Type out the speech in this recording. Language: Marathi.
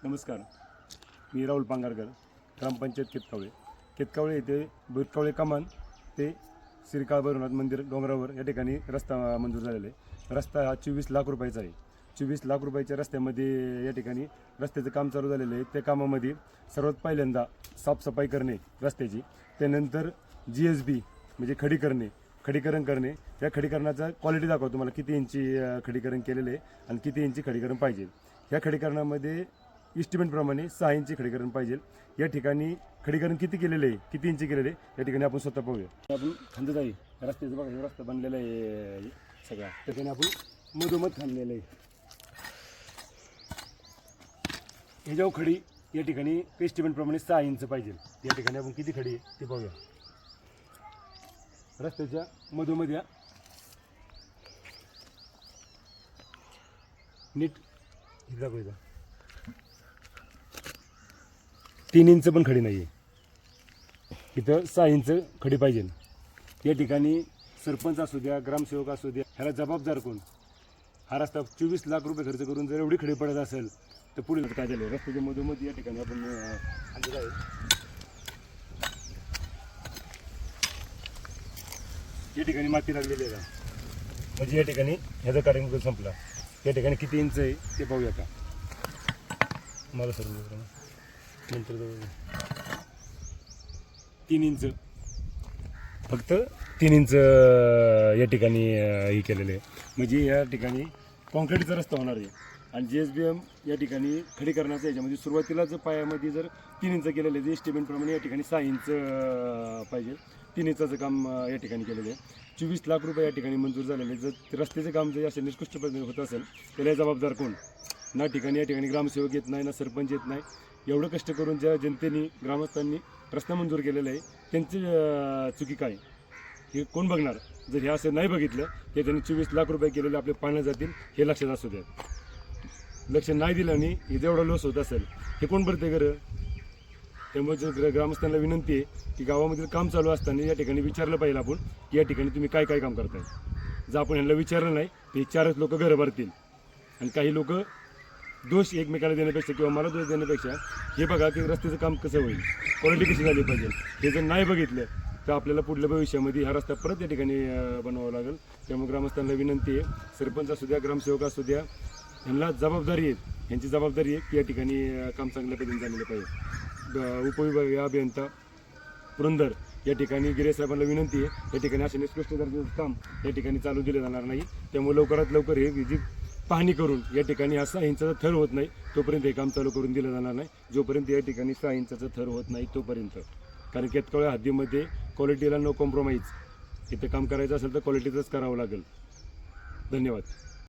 नमस्कार, मी राहुल पांगारकर, ग्रामपंचायत केतकावळे येथे बुरकावळे कमान ते श्रीकाळ भैरवनाथ मंदिर डोंगरावर या ठिकाणी रस्ता मंजूर झालेला आहे। रस्ता हा 24 लाख रुपयाचा आहे। 24 लाख रुपयाच्या रस्त्यामध्ये या ठिकाणी रस्त्याचं काम चालू झालेलं आहे। त्या कामामध्ये सर्वात पहिल्यांदा साफसफाई करणे रस्त्याची, त्यानंतर GSB म्हणजे खडीकरण करणे। या खडीकरणाचा क्वालिटी दाखवतो तुम्हाला, किती इंची खडीकरण केलेलं आहे आणि किती इंची खडीकरण पाहिजे। या खडीकरणामध्ये इस्टिमेटप्रमाणे 6 इंची खडीकरण पाहिजे। या ठिकाणी खडीकरण किती केलेलं आहे, किती इंची केलेलं आहे, या ठिकाणी आपण स्वतः पाहूया। आपण खंदत आहे रस्त्याचं, बघा हे रस्ता बनलेला आहे सगळा, त्याच्याने आपण मधोमध खांदलेलं आहे। हे जेव्हा खडी या ठिकाणी इस्टिमेटप्रमाणे 6 इंच पाहिजे। या ठिकाणी आपण किती खडी आहे ते पाहूया। रस्त्याच्या मधोमध या नीट दाखवायचा, 3 इंच पण खडी नाही आहे, इथं 6 इंच खडी पाहिजे। या ठिकाणी सरपंच असू द्या, ग्रामसेवक असू द्या, ह्याला जबाबदार कोण? हा रस्ता 24 लाख रुपये खर्च करून जर एवढी खडी पडत असेल तर पुढे काय झालं? रस्त्याच्या मधोमध या ठिकाणी आपण आणलेलं आहे। या ठिकाणी माती लागलेली आहे, म्हणजे या ठिकाणी ह्याचा कार्यक्रम संपला। या ठिकाणी किती इंच आहे ते पाहूया का? मला सर नंतर 3 इंच, फक्त 3 इंच या ठिकाणी हे केलेलं आहे, म्हणजे या ठिकाणी कॉन्क्रीटचा रस्ता होणार आहे। आणि GSBM या ठिकाणी खडीकरणाचा याच्यामध्ये सुरुवातीलाच पायामध्ये जर 3 इंच केलेलं आहे, एस्टिमेटप्रमाणे या ठिकाणी 6 इंच पाहिजे। 3 इंचाचं काम या ठिकाणी केलेलं आहे। 24 लाख रुपये या ठिकाणी मंजूर झालेले। जर रस्त्याचं काम जर असे निष्कृष्ट पद्धतीने होत असेल त्याला जबाबदार कोण? ना ठिकाणी या ठिकाणी ग्रामसेवक येत नाही, ना सरपंच येत नाही। एवढं कष्ट करून ज्या जनतेने, ग्रामस्थांनी रस्ता मंजूर केलेला आहे, त्यांची चुकी काय हे कोण बघणार? जर हे असं नाही बघितलं की त्यांनी 24 लाख रुपये केलेले आपले पाण्यात जातील, हे लक्षात असू द्या। लक्ष नाही दिलं आणि हे जेवढा लॉस होत असेल हे कोण भरते गरज? त्यामुळे ग्रामस्थांना विनंती आहे की गावामधील काम चालू असताना या ठिकाणी विचारलं पाहिजे आपण की या ठिकाणी तुम्ही काय काय काम करताय। जर आपण ह्यांना विचारलं नाही तर हे 4च लोक घरं भरतील। आणि काही लोक दोष एकमेकाला देण्यापेक्षा किंवा मला दोष देण्यापेक्षा हे बघा की रस्त्याचं काम कसं होईल, क्वालिटी कशी झाली पाहिजे, हे जर नाही बघितलं तर आपल्याला पुढल्या भविष्यामध्ये हा रस्ता परत या ठिकाणी बनवावा लागेल। त्यामुळे ग्रामस्थांना विनंती आहे, सरपंच असू द्या, ग्रामसेवक असू द्या, ह्यांना जबाबदारी आहे, ह्यांची जबाबदारी आहे की या ठिकाणी काम चांगल्या पद्धतीने झालेलं पाहिजे। उपविभागीय अभियंता पुरंदर या ठिकाणी गिरे साहेबांना विनंती आहे, या ठिकाणी असे निष्कृष्ट दर्जाचं काम या ठिकाणी चालू दिलं जाणार नाही। त्यामुळे लवकरात लवकर हे जी पाहणी करून या ठिकाणी 6 इंचाचा थर होत नाही तोपर्यंत हे काम चालू करून दिलं जाणार नाही, जोपर्यंत या ठिकाणी 6 इंचाचा थर होत नाही तोपर्यंत। कारण केतकावळे हद्दीमध्ये क्वालिटीला नो कॉम्प्रोमाइज, इथं काम करायचं असेल तर क्वालिटीचंच करावं लागेल। धन्यवाद।